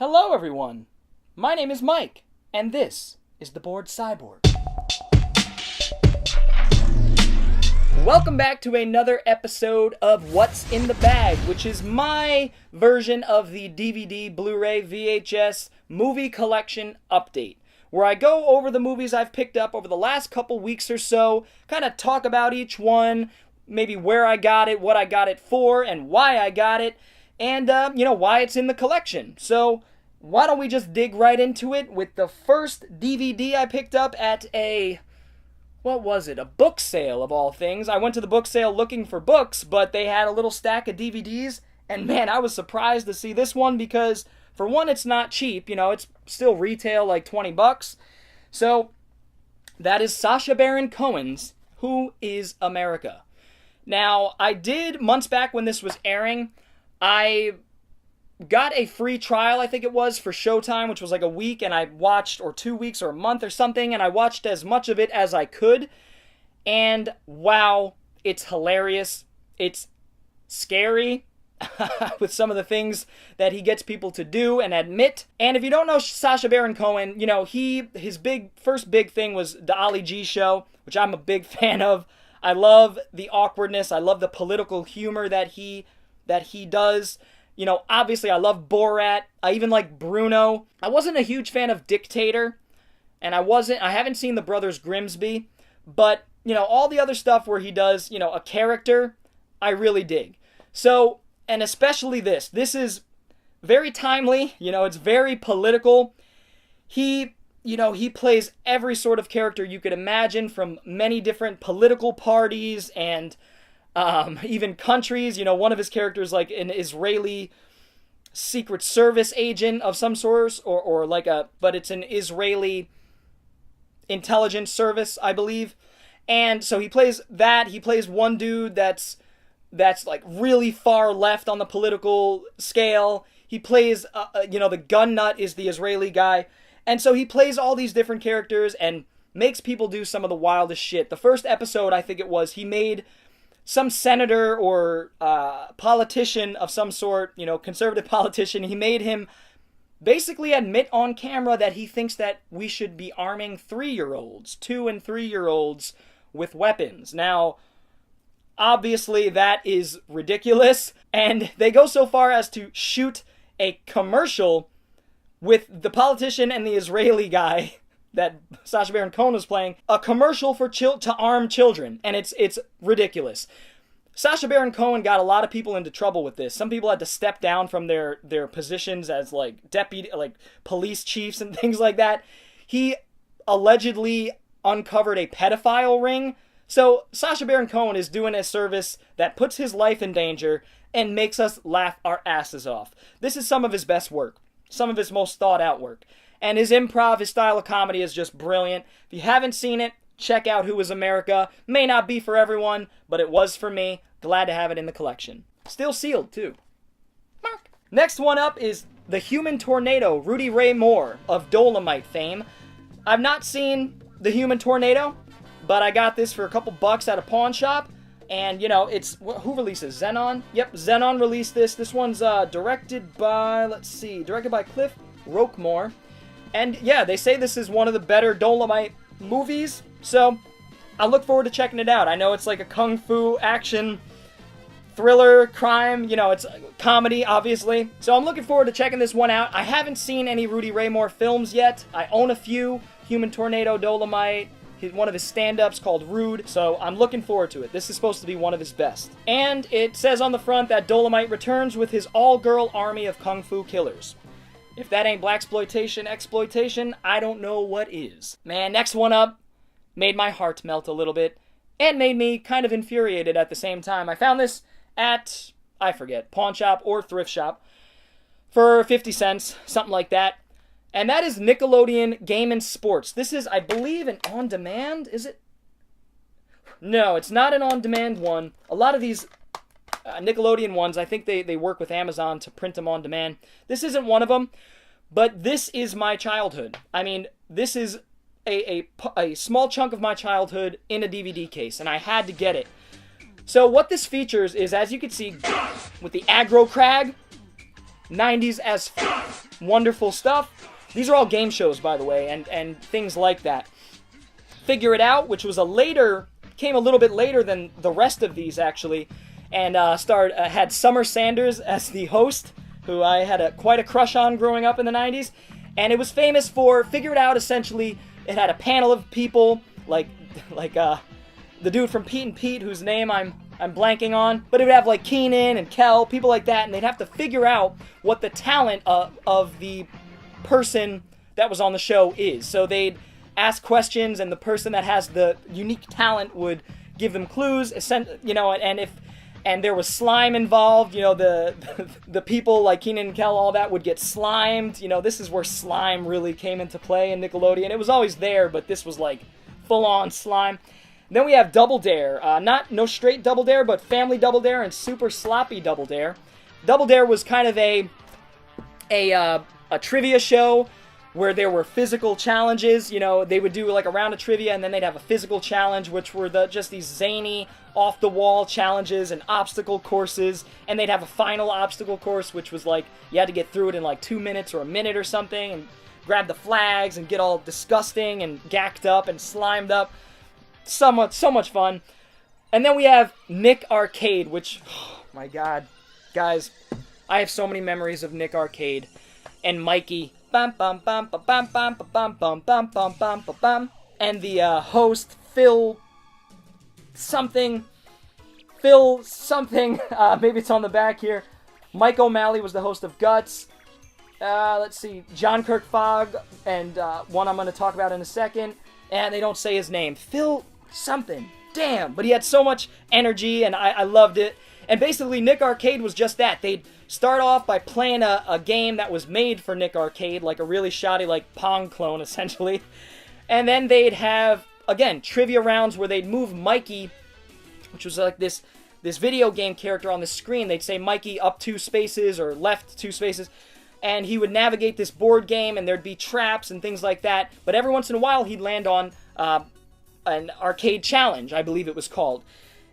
Hello everyone, my name is Mike, and this is the Bored Cyborg. Welcome back to another episode of What's in the Bag, which is my version of the DVD, Blu-ray, VHS movie collection update, where I go over the movies I've picked up over the last couple weeks or so, kind of talk about each one, maybe where I got it, what I got it for, and why I got it, and, why it's in the collection. So, why don't we just dig right into it with the first DVD I picked up at a book sale of all things. I went to the book sale looking for books, but they had a little stack of DVDs, and man, I was surprised to see this one because, for one, it's not cheap, it's still retail like $20. So, that is Sacha Baron Cohen's Who is America? Now, I did, months back when this was airing, I got a free trial, I think it was, for Showtime, which was like a week, and I watched, or 2 weeks, or a month, or something, and I watched as much of it as I could, and wow, it's hilarious. It's scary with some of the things that he gets people to do and admit. And if you don't know Sacha Baron Cohen, his first big thing was the Ali G Show, which I'm a big fan of. I love the awkwardness. I love the political humor that he does. Obviously I love Borat. I even like Bruno. I wasn't a huge fan of Dictator, and I haven't seen the Brothers Grimsby, but, all the other stuff where he does, a character, I really dig. So, and especially this is very timely, it's very political. He plays every sort of character you could imagine from many different political parties and even countries. One of his characters, like an Israeli Secret Service agent of some sort, but it's an Israeli intelligence service, I believe. And so he plays that. He plays one dude that's like really far left on the political scale. He plays, the gun nut is the Israeli guy. And so he plays all these different characters and makes people do some of the wildest shit. The first episode, I think it was, he made some senator or politician of some sort, conservative politician, he made him basically admit on camera that he thinks that we should be arming 3-year-olds, 2 and 3-year-olds with weapons. Now, obviously that is ridiculous, and they go so far as to shoot a commercial with the politician and the Israeli guy that Sacha Baron Cohen was playing, a commercial for to arm children, and it's ridiculous. Sacha Baron Cohen got a lot of people into trouble with this. Some people had to step down from their positions as police chiefs and things like that. He allegedly uncovered a pedophile ring. So Sacha Baron Cohen is doing a service that puts his life in danger and makes us laugh our asses off. This is some of his best work, some of his most thought out work. And his improv, his style of comedy is just brilliant. If you haven't seen it, check out Who is America. May not be for everyone, but it was for me. Glad to have it in the collection. Still sealed, too. Mark. Next one up is The Human Tornado, Rudy Ray Moore of Dolomite fame. I've not seen The Human Tornado, but I got this for a couple bucks at a pawn shop. And, it's... Who releases? Xenon? Yep, Xenon released this. This one's directed by Cliff Roquemore. And yeah, they say this is one of the better Dolomite movies, so I look forward to checking it out. I know it's like a kung fu action thriller, crime, it's comedy, obviously. So I'm looking forward to checking this one out. I haven't seen any Rudy Ray Moore films yet. I own a few, Human Tornado, Dolomite, one of his stand-ups called Rude, so I'm looking forward to it. This is supposed to be one of his best. And it says on the front that Dolomite returns with his all-girl army of kung fu killers. If that ain't exploitation, I don't know what is. Man, next one up made my heart melt a little bit and made me kind of infuriated at the same time. I found this at, I forget, pawn shop or thrift shop for 50 cents, something like that. And that is Nickelodeon Game and Sports. This is, I believe, an on-demand, is it? No, it's not an on-demand one. A lot of these Nickelodeon ones, I think they work with Amazon to print them on demand. This isn't one of them, but this is my childhood. I mean, this is a small chunk of my childhood in a DVD case, and I had to get it. So what this features is, as you can see, with the aggro crag, 90s as f***. wonderful stuff. These are all game shows, by the way, and things like that. Figure It Out, which was came a little bit later than the rest of these, actually, and had Summer Sanders as the host, who I had quite a crush on growing up in the 90s. And it was famous for Figure It Out. Essentially, it had a panel of people, like the dude from Pete and Pete, whose name I'm blanking on, but it would have like Keenan and Kel, people like that, and they'd have to figure out what the talent of the person that was on the show is. So they'd ask questions, and the person that has the unique talent would give them clues, and there was slime involved, the people like Keenan and Kel, all that would get slimed. This is where slime really came into play in Nickelodeon. It was always there, but this was like full-on slime. Then we have Double Dare. No straight Double Dare, but Family Double Dare and Super Sloppy Double Dare. Double Dare was kind of a trivia show where there were physical challenges. They would do like a round of trivia, and then they'd have a physical challenge, which were just these zany, off-the-wall challenges and obstacle courses. And they'd have a final obstacle course, which was like you had to get through it in like 2 minutes or a minute or something, and grab the flags and get all disgusting and gacked up and slimed up. So much fun. And then we have Nick Arcade, which, oh my god, guys, I have so many memories of Nick Arcade and Mikey. Bum bum bum bum bum bum bum bum bum bum bum bum, and the host Phil something. Maybe it's on the back here. Mike O'Malley was the host of Guts. Let's see, John Kirk Fogg, and one I'm going to talk about in a second. And they don't say his name. Phil something. Damn. But he had so much energy, and I loved it. And basically, Nick Arcade was just that. They'd start off by playing a game that was made for Nick Arcade, like a really shoddy, like, Pong clone, essentially. And then they'd have, again, trivia rounds where they'd move Mikey, which was like this video game character on the screen. They'd say Mikey up 2 spaces or left 2 spaces. And he would navigate this board game, and there'd be traps and things like that. But every once in a while, he'd land on an arcade challenge, I believe it was called.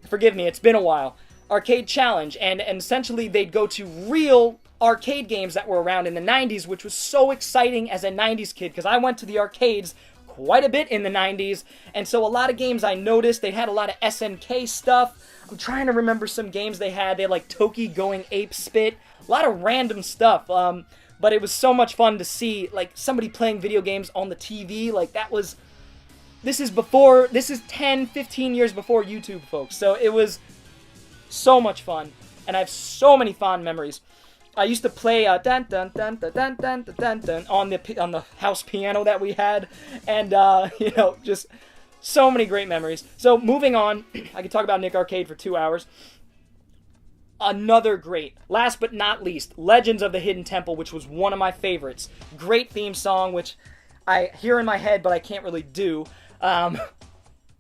Forgive me, it's been a while. Arcade challenge. And essentially, they'd go to real arcade games that were around in the 90s, which was so exciting as a 90s kid, because I went to the arcades quite a bit in the 90s. And so a lot of games I noticed, they had a lot of SNK stuff. I'm trying to remember some games they had. They had like Toki Going Ape Spit. A lot of random stuff, but it was so much fun to see, like, somebody playing video games on the TV. Like, this is 10, 15 years before YouTube, folks, so it was so much fun, and I have so many fond memories. I used to play dun dun dun dun dun dun dun dun on the house piano that we had, and just so many great memories. So moving on, I could talk about Nick Arcade for 2 hours. Another great, last but not least, Legends of the Hidden Temple, which was one of my favorites. Great theme song, which I hear in my head, but I can't really do. It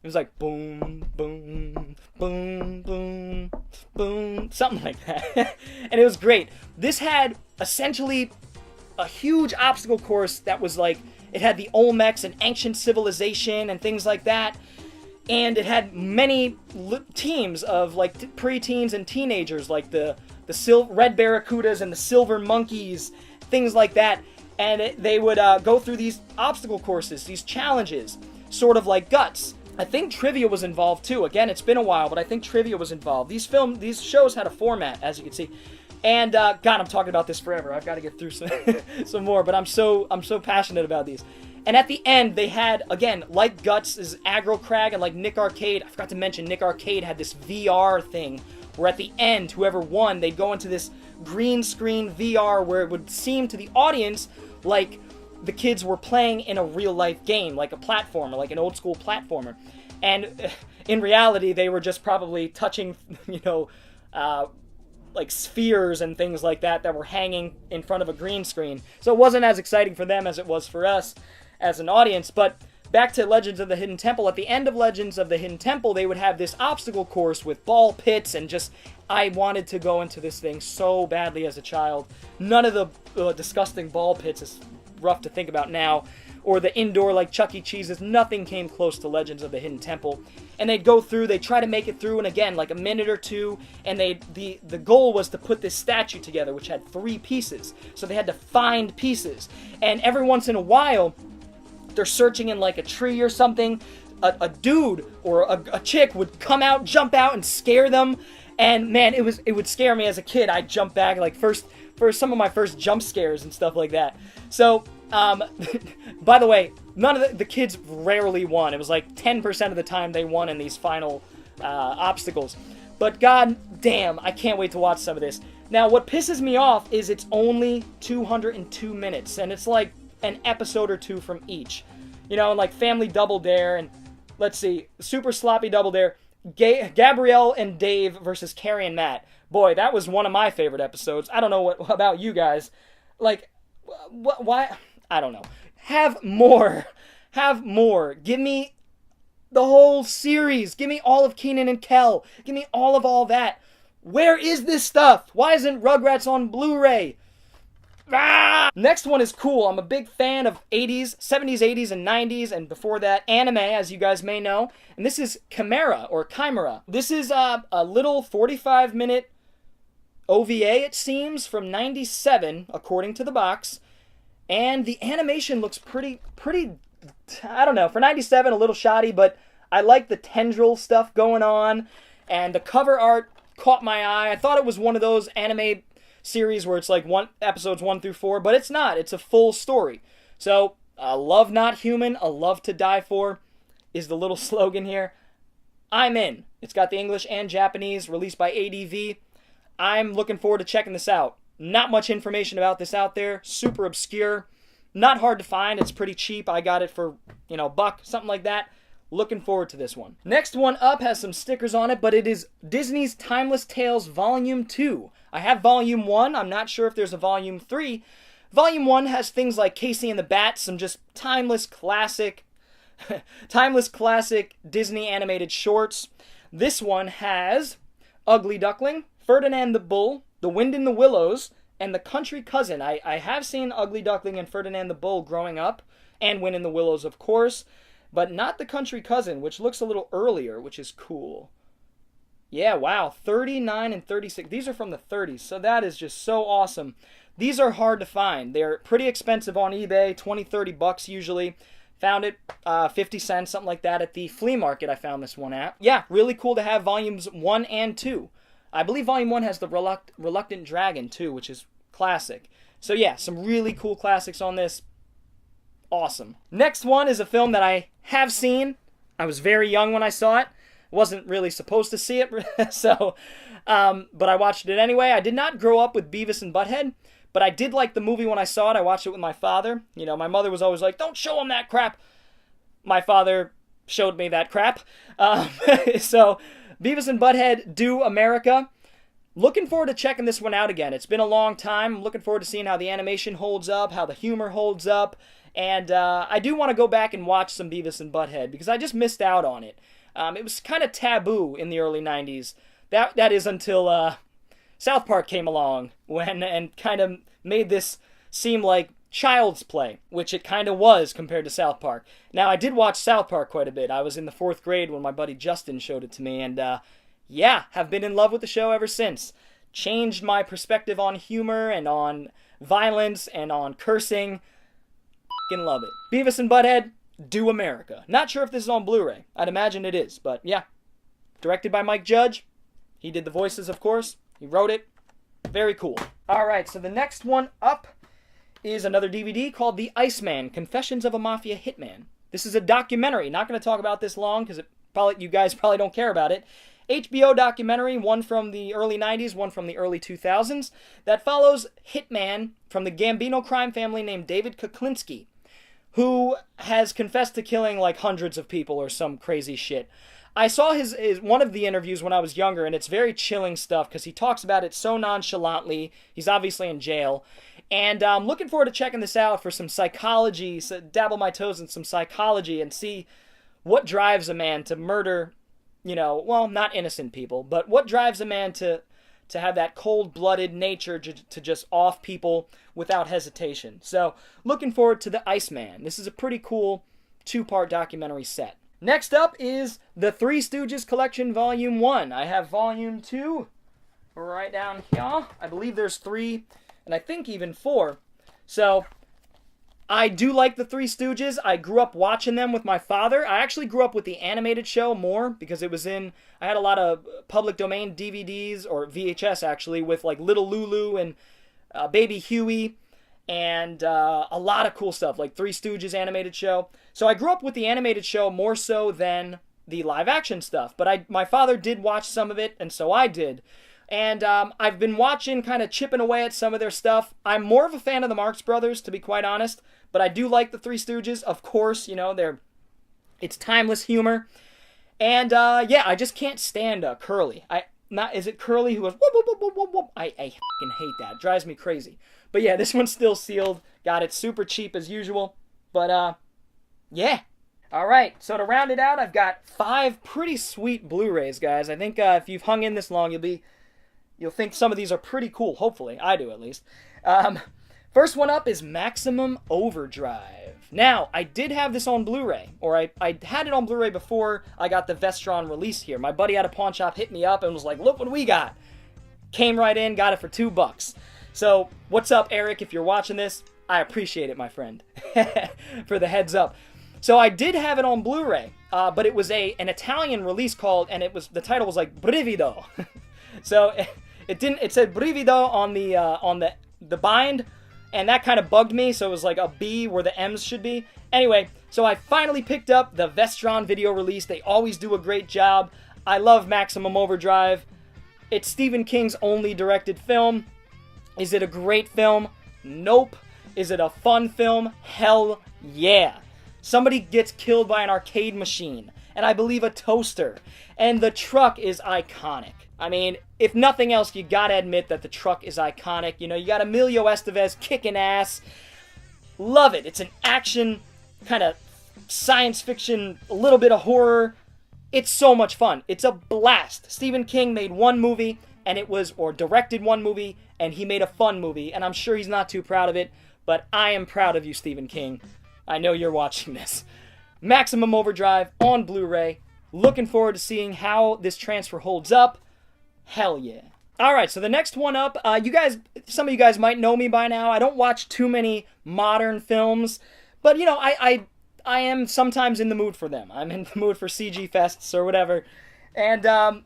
was like boom, boom, boom, boom, boom, something like that. And it was great. This had essentially a huge obstacle course that was like, it had the Olmecs and ancient civilization and things like that. And it had many teams of like preteens and teenagers, like the red barracudas and the silver monkeys, things like that. And they would go through these obstacle courses, these challenges, sort of like Guts. I think trivia was involved too. Again, it's been a while, but I think trivia was involved. These shows had a format, as you can see. And God, I'm talking about this forever. I've got to get through some more, but I'm so passionate about these. And at the end, they had, again, like Guts' Aggro Crag and like Nick Arcade, I forgot to mention, Nick Arcade had this VR thing where at the end, whoever won, they'd go into this green screen VR where it would seem to the audience like the kids were playing in a real-life game, like a platformer, like an old-school platformer. And in reality, they were just probably touching, like spheres and things like that were hanging in front of a green screen. So it wasn't as exciting for them as it was for us as an audience. But back to Legends of the Hidden Temple. At the end of Legends of the Hidden Temple, they would have this obstacle course with ball pits and just, I wanted to go into this thing so badly as a child. None of the disgusting ball pits, is rough to think about now, or the indoor like Chuck E. Cheese's. Nothing came close to Legends of the Hidden Temple. And they'd go through, they try to make it through, and again, like a minute or two, and the goal was to put this statue together, which had 3 pieces. So they had to find pieces. And every once in a while, they're searching in like a tree or something, a dude or a chick would come out, jump out, and scare them. And man, it would scare me as a kid. I'd jump back, like for some of my first jump scares and stuff like that. So, by the way, none of the kids rarely won. It was like 10% of the time they won in these final obstacles. But god damn, I can't wait to watch some of this. Now, what pisses me off is it's only 202 minutes, and it's like an episode or 2 from each. You know, and like Family Double Dare, and let's see, Super Sloppy Double Dare, Gabrielle and Dave versus Carrie and Matt. Boy, that was one of my favorite episodes. I don't know what about you guys. Like, why? I don't know. Have more. Have more. Give me the whole series. Give me all of Kenan and Kel. Give me all that. Where is this stuff? Why isn't Rugrats on Blu-ray? Ah! Next one is cool. I'm a big fan of 80s, 70s, 80s, and 90s, and before that, anime, as you guys may know. And this is Chimera, or Chimera. This is a little 45-minute OVA, it seems, from 97, according to the box. And the animation looks pretty, I don't know, for 97, a little shoddy, but I like the tendril stuff going on. And the cover art caught my eye. I thought it was one of those anime series where it's like episodes 1 through 4, but it's not. It's a full story. So, a love not human, a love to die for is the little slogan here. I'm in. It's got the English and Japanese, released by ADV. I'm looking forward to checking this out. Not much information about this out there. Super obscure. Not hard to find. It's pretty cheap. I got it for, $1, something like that. Looking forward to this one. Next one up has some stickers on it, but it is Disney's Timeless Tales Volume 2. I have Volume 1. I'm not sure if there's a Volume 3. Volume 1 has things like Casey and the Bat, some just timeless classic Disney animated shorts. This one has Ugly Duckling, Ferdinand the Bull, The Wind in the Willows, and The Country Cousin. I have seen Ugly Duckling and Ferdinand the Bull growing up, and Wind in the Willows, of course, but not The Country Cousin, which looks a little earlier, which is cool. Yeah, wow, 39 and 36. These are from the 30s, so that is just so awesome. These are hard to find. They're pretty expensive on eBay, $20-30 usually. Found it 50 cents, something like that, at the flea market I found this one at. Yeah, really cool to have volumes 1 and 2. I believe volume 1 has the Reluctant Dragon, too, which is classic. So yeah, some really cool classics on this. Awesome. Next one is a film that I have seen. I was very young when I saw it. Wasn't really supposed to see it, so, but I watched it anyway. I did not grow up with Beavis and Butthead, but I did like the movie when I saw it. I watched it with my father. My mother was always like, don't show him that crap. My father showed me that crap. So, Beavis and Butthead Do America. Looking forward to checking this one out again. It's been a long time. I'm looking forward to seeing how the animation holds up, how the humor holds up, and I do want to go back and watch some Beavis and Butthead, because I just missed out on it. It was kind of taboo in the early 90s. That is until South Park came along and kind of made this seem like child's play, which it kind of was compared to South Park. Now, I did watch South Park quite a bit. I was in the 4th grade when my buddy Justin showed it to me, and yeah, have been in love with the show ever since. Changed my perspective on humor and on violence and on cursing. F***ing love it. Beavis and Butthead Do America. Not sure if this is on Blu-ray. I'd imagine it is, but yeah. Directed by Mike Judge. He did the voices, of course. He wrote it. Very cool. Alright, so the next one up is another DVD called The Iceman, Confessions of a Mafia Hitman. This is a documentary. Not going to talk about this long because you guys probably don't care about it. HBO documentary, one from the early 90s, one from the early 2000s, that follows hitman from the Gambino crime family named David Kuklinski, who has confessed to killing like hundreds of people or some crazy shit. I saw his one of the interviews when I was younger, and it's very chilling stuff because he talks about it so nonchalantly. He's obviously in jail. And I'm looking forward to checking this out for some psychology, so dabble my toes in some psychology and see what drives a man to murder, well, not innocent people, but what drives a man to to have that cold-blooded nature to just off people without hesitation. So, looking forward to The Iceman. This is a pretty cool 2-part documentary set. Next up is the Three Stooges Collection Volume 1. I have Volume 2 right down here. I believe there's 3, and I think even 4. So, I do like the Three Stooges. I grew up watching them with my father. I actually grew up with the animated show more because it was I had a lot of public domain DVDs, or VHS actually, with like Little Lulu and Baby Huey and a lot of cool stuff, like Three Stooges animated show. So I grew up with the animated show more so than the live action stuff. But my father did watch some of it, and so I did. And I've been watching, kind of chipping away at some of their stuff. I'm more of a fan of the Marx Brothers, to be quite honest. But I do like the Three Stooges. Of course, it's timeless humor. And yeah, I just can't stand Curly. Is it Curly who goes whoop, whoop, whoop, whoop, whoop, whoop? I fucking hate that. It drives me crazy. But yeah, this one's still sealed. Got it super cheap as usual. But yeah. Alright, so to round it out, I've got 5 pretty sweet Blu-rays, guys. I think if you've hung in this long, you'll think some of these are pretty cool. Hopefully. I do, at least. First one up is Maximum Overdrive. Now, I did have this on Blu-ray, or I had it on Blu-ray before I got the Vestron release here. My buddy at a pawn shop hit me up and was like, look what we got. Came right in, got it for $2. So, what's up, Eric, if you're watching this? I appreciate it, my friend, for the heads up. So I did have it on Blu-ray, but it was an Italian release the title was like Brivido. So it said Brivido on the bind, and that kind of bugged me, so it was like a B where the M's should be. Anyway, so I finally picked up the Vestron video release. They always do a great job. I love Maximum Overdrive. It's Stephen King's only directed film. Is it a great film? Nope. Is it a fun film? Hell yeah. Somebody gets killed by an arcade machine, and I believe a toaster, and the truck is iconic. I mean, if nothing else, you gotta admit that the truck is iconic. You got Emilio Estevez kicking ass. Love it. It's an action, kind of science fiction, a little bit of horror. It's so much fun. It's a blast. Stephen King made one movie, or directed one movie, and he made a fun movie, and I'm sure he's not too proud of it, but I am proud of you, Stephen King. I know you're watching this. Maximum Overdrive on Blu-ray. Looking forward to seeing how this transfer holds up. Hell yeah. Alright, so the next one up, some of you guys might know me by now. I don't watch too many modern films, but I am sometimes in the mood for them. I'm in the mood for CG fests or whatever. And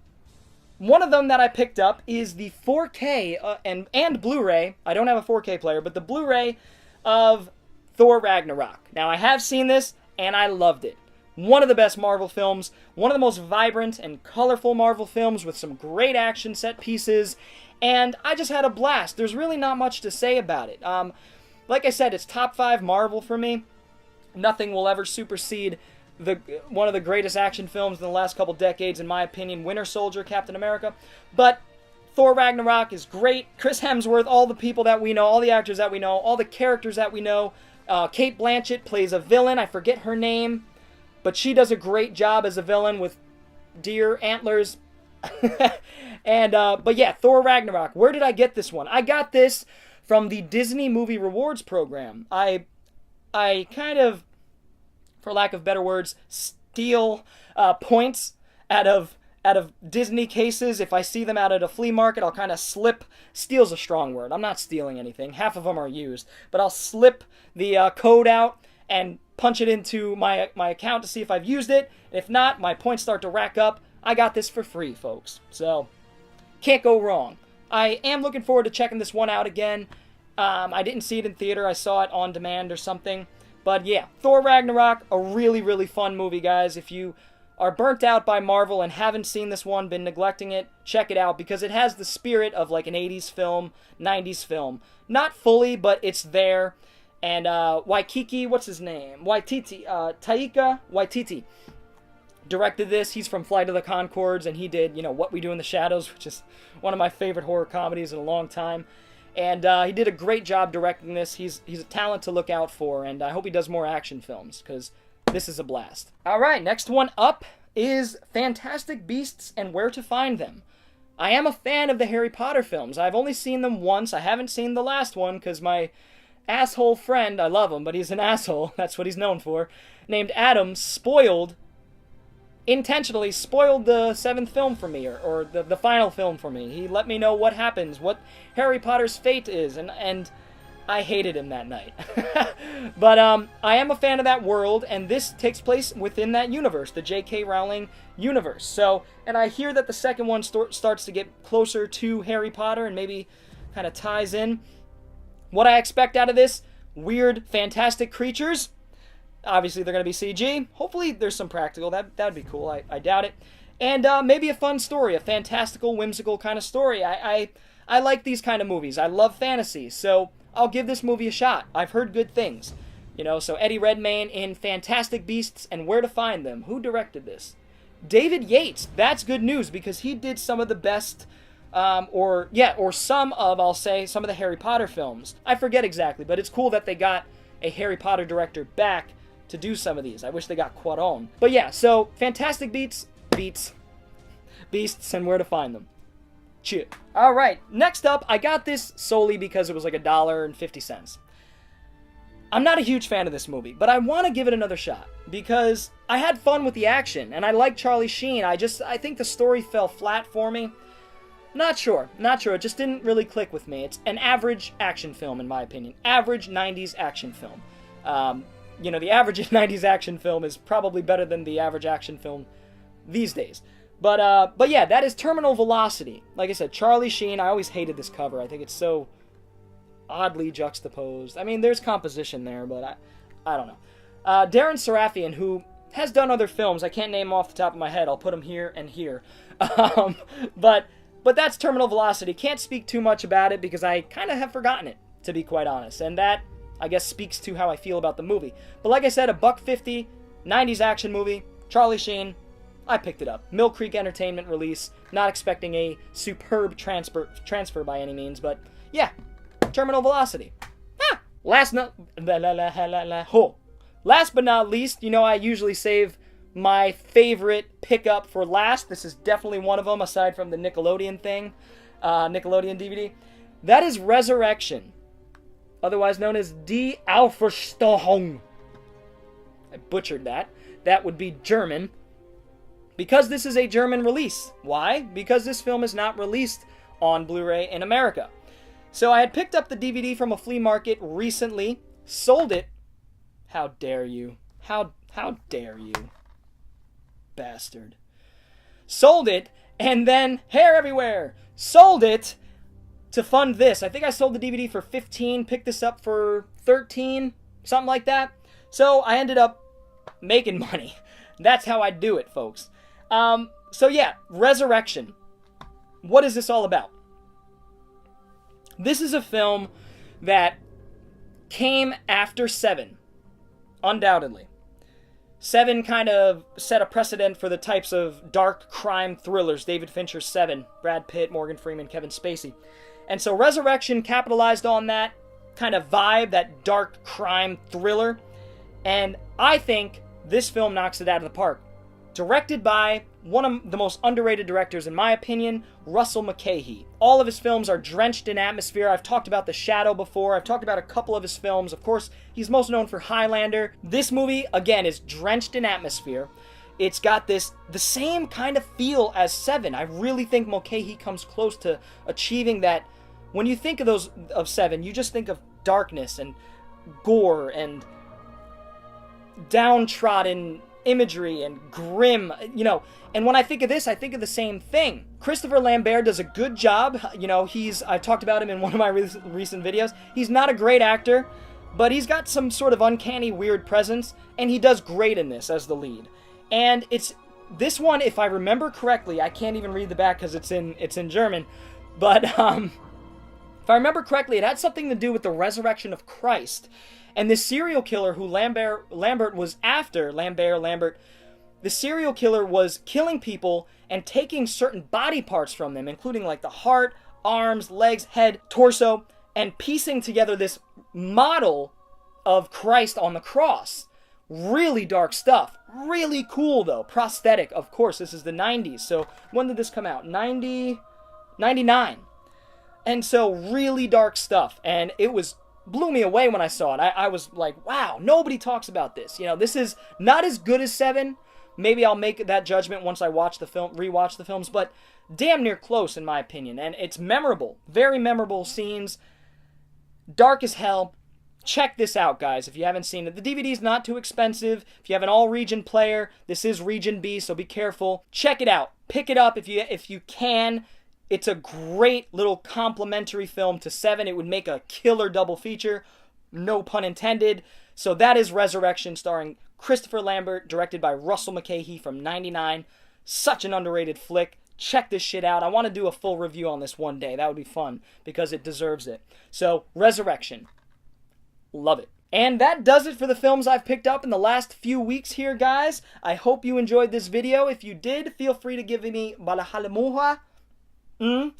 one of them that I picked up is the 4K and Blu-ray. I don't have a 4K player, but the Blu-ray of Thor Ragnarok. Now, I have seen this, and I loved it. One of the best Marvel films, one of the most vibrant and colorful Marvel films with some great action set pieces, and I just had a blast. There's really not much to say about it. Like I said, it's top 5 Marvel for me. Nothing will ever supersede one of the greatest action films in the last couple decades, in my opinion, Winter Soldier, Captain America. But Thor Ragnarok is great. Chris Hemsworth, all the people that we know, all the actors that we know, all the characters that we know. Cate Blanchett plays a villain. I forget her name, but she does a great job as a villain with deer antlers. But yeah, Thor Ragnarok. Where did I get this one? I got this from the Disney Movie Rewards program. I kind of, for lack of better words, steal points out of Disney cases. If I see them out at a flea market, I'll kind of steal's a strong word. I'm not stealing anything. Half of them are used. But I'll slip the code out and punch it into my account to see if I've used it. If not, my points start to rack up. I got this for free, folks. So, can't go wrong. I am looking forward to checking this one out again. I didn't see it in theater. I saw it on demand or something. But yeah, Thor Ragnarok, a really, really fun movie, guys. If you are burnt out by Marvel and haven't seen this one, been neglecting it, check it out, because it has the spirit of like an 80s film, 90s film. Not fully, but it's there. And Waikiki, what's his name? Taika Waititi directed this. He's from Flight of the Conchords, and he did, What We Do in the Shadows, which is one of my favorite horror comedies in a long time. And he did a great job directing this. He's a talent to look out for, and I hope he does more action films, because this is a blast. Alright, next one up is Fantastic Beasts and Where to Find Them. I am a fan of the Harry Potter films. I've only seen them once. I haven't seen the last one because my asshole friend, I love him, but he's an asshole, that's what he's known for, named Adam, intentionally spoiled the 7th film for me, or the final film for me. He let me know what happens, what Harry Potter's fate is, and I hated him that night. But I am a fan of that world, and this takes place within that universe, the J.K. Rowling universe. So, and I hear that the second one starts to get closer to Harry Potter and maybe kind of ties in. What I expect out of this: weird, fantastic creatures. Obviously, they're going to be CG. Hopefully, there's some practical. That'd be cool. I doubt it. And maybe a fun story, a fantastical, whimsical kind of story. I like these kind of movies. I love fantasy, so I'll give this movie a shot. I've heard good things. You know, so Eddie Redmayne in Fantastic Beasts and Where to Find Them. Who directed this? David Yates. That's good news because he did some of the best, or some of the Harry Potter films. I forget exactly, but it's cool that they got a Harry Potter director back to do some of these. I wish they got Cuarón. But yeah, so Fantastic Beasts, and Where to Find Them. Cheer. All right, next up, I got this solely because it was like $1.50. I'm not a huge fan of this movie, but I want to give it another shot because I had fun with the action and I like Charlie Sheen. I think the story fell flat for me. Not sure. It just didn't really click with me. It's an average action film, in my opinion. Average 90s action film. The average 90s action film is probably better than the average action film these days. But yeah, that is Terminal Velocity. Like I said, Charlie Sheen. I always hated this cover. I think it's so oddly juxtaposed. I mean, there's composition there, but I don't know. Darren Sarafian, who has done other films. I can't name off the top of my head. I'll put them here and here. But that's Terminal Velocity. Can't speak too much about it because I kind of have forgotten it, to be quite honest. And that, I guess, speaks to how I feel about the movie. But like I said, $1.50, 90s action movie, Charlie Sheen. I picked it up. Mill Creek Entertainment release. Not expecting a superb transfer by any means, but yeah, Terminal Velocity. Last but not least, I usually save my favorite pickup for last. This is definitely one of them, aside from the Nickelodeon thing, Nickelodeon DVD. That is Resurrection, otherwise known as Die Auferstehung. I butchered that. That would be German. Because this is a German release. Why? Because this film is not released on Blu-ray in America. So I had picked up the DVD from a flea market recently, sold it. How dare you? How dare you? Bastard. Sold it, and then hair everywhere. Sold it to fund this. I think I sold the DVD for $15, picked this up for $13, something like that. So I ended up making money. That's how I do it, folks. So yeah, Resurrection. What is this all about? This is a film that came after Seven, undoubtedly. Seven kind of set a precedent for the types of dark crime thrillers. David Fincher's Seven, Brad Pitt, Morgan Freeman, Kevin Spacey. And so Resurrection capitalized on that kind of vibe, that dark crime thriller. And I think this film knocks it out of the park. Directed by one of the most underrated directors, in my opinion, Russell Mulcahy. All of his films are drenched in atmosphere. I've talked about The Shadow before. I've talked about a couple of his films. Of course, he's most known for Highlander. This movie, again, is drenched in atmosphere. It's got the same kind of feel as Seven. I really think Mulcahy comes close to achieving that. When you think of Seven, you just think of darkness and gore and downtrodden imagery and grim, and when I think of this, I think of the same thing. Christopher Lambert does a good job. I've talked about him in one of my recent videos. He's not a great actor, but he's got some sort of uncanny, weird presence, and he does great in this as the lead. And it's this one, if I remember correctly, I can't even read the back because it's in German, but if I remember correctly, it had something to do with the resurrection of Christ. And this serial killer who Lambert was after, the serial killer was killing people and taking certain body parts from them, including like the heart, arms, legs, head, torso, and piecing together this model of Christ on the cross. Really dark stuff. Really cool, though. Prosthetic, of course. This is the 90s. So when did this come out? 99. And so really dark stuff, and it blew me away when I saw it. I was like, wow, nobody talks about this. You know, this is not as good as 7. Maybe I'll make that judgment once I rewatch the films, but damn near close in my opinion. And it's memorable, very memorable scenes, dark as hell. Check this out, guys, if you haven't seen it. The DVD's not too expensive. If you have an all-region player, this is Region B, so be careful. Check it out. Pick it up if you can. It's a great little complimentary film to 7. It would make a killer double feature, no pun intended. So that is Resurrection, starring Christopher Lambert, directed by Russell McKahee from 99. Such an underrated flick. Check this shit out. I want to do a full review on this one day. That would be fun because it deserves it. So, Resurrection. Love it. And that does it for the films I've picked up in the last few weeks here, guys. I hope you enjoyed this video. If you did, feel free to give me balahalamuha. And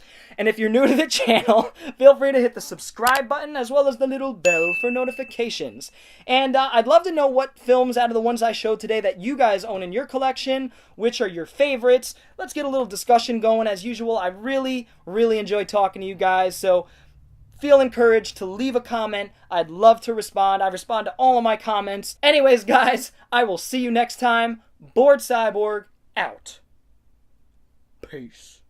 if you're new to the channel, feel free to hit the subscribe button as well as the little bell for notifications. And I'd love to know what films out of the ones I showed today that you guys own in your collection, which are your favorites. Let's get a little discussion going as usual. I really, really enjoy talking to you guys, so feel encouraged to leave a comment. I'd love to respond. I respond to all of my comments. Anyways, guys, I will see you next time. Bored Cyborg, out. Peace.